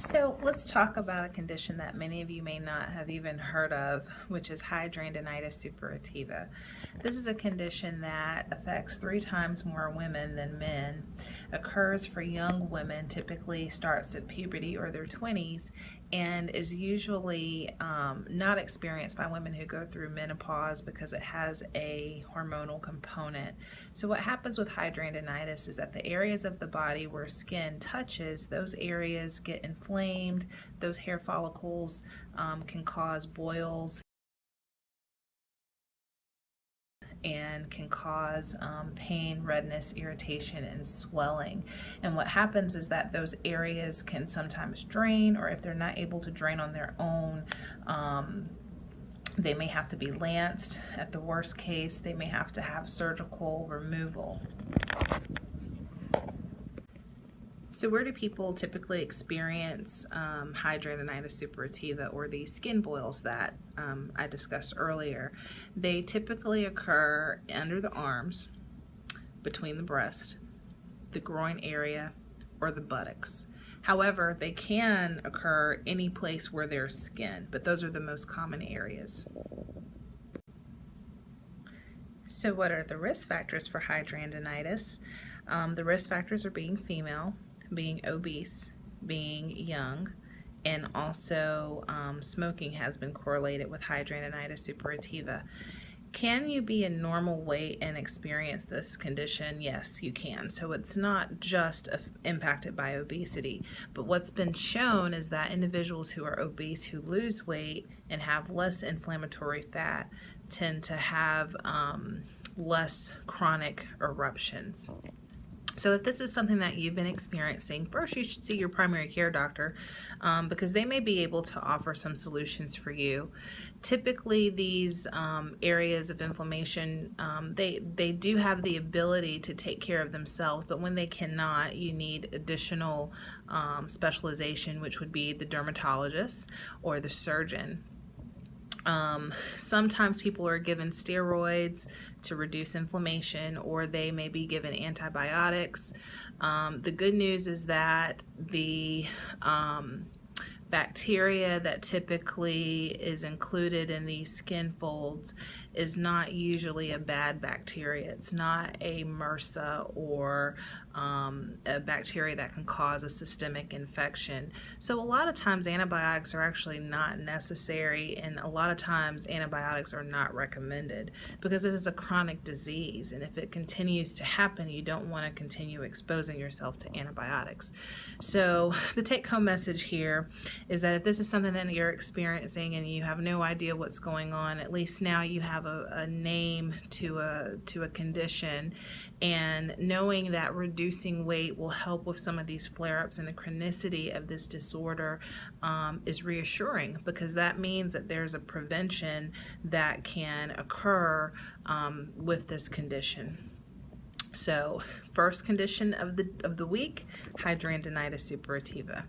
So let's talk about a condition that many of you may not have even heard of, which is Hidrandenitis Suppurativa. This is a condition that affects 3 times more women than men, occurs for young women, typically starts at puberty or their 20s, and is usually not experienced by women who go through menopause because it has a hormonal component. So what happens with hidradenitis is that the areas of the body where skin touches, those areas get inflamed. Those hair follicles can cause boils and can cause pain, redness, irritation, and swelling. And what happens is that those areas can sometimes drain, or if they're not able to drain on their own, they may have to be lanced. At the worst case, they may have to have surgical removal. So where do people typically experience hidradenitis suppurativa, or the skin boils that I discussed earlier? They typically occur under the arms, between the breast, the groin area, or the buttocks. However, they can occur any place where there's skin, but those are the most common areas. So what are the risk factors for hidradenitis? The risk factors are being female, being obese, being young, and also smoking has been correlated with hidradenitis suppurativa. Can you be a normal weight and experience this condition? Yes, you can. So it's not just impacted by obesity, but what's been shown is that individuals who are obese, who lose weight and have less inflammatory fat, tend to have less chronic eruptions. So if this is something that you've been experiencing, first you should see your primary care doctor because they may be able to offer some solutions for you. Typically these areas of inflammation, they do have the ability to take care of themselves, but when they cannot, you need additional specialization, which would be the dermatologist or the surgeon. Sometimes people are given steroids to reduce inflammation, or they may be given antibiotics. The good news is that the bacteria that typically is included in these skin folds is not usually a bad bacteria. It's not a MRSA or a bacteria that can cause a systemic infection. So a lot of times antibiotics are actually not necessary, and a lot of times antibiotics are not recommended because this is a chronic disease, and if it continues to happen, you don't want to continue exposing yourself to antibiotics. So the take-home message here is that if this is something that you're experiencing and you have no idea what's going on, at least now you have a name to a condition, and knowing that reducing weight will help with some of these flare-ups and the chronicity of this disorder is reassuring, because that means that there's a prevention that can occur with this condition. So first condition of the week, hidradenitis suppurativa.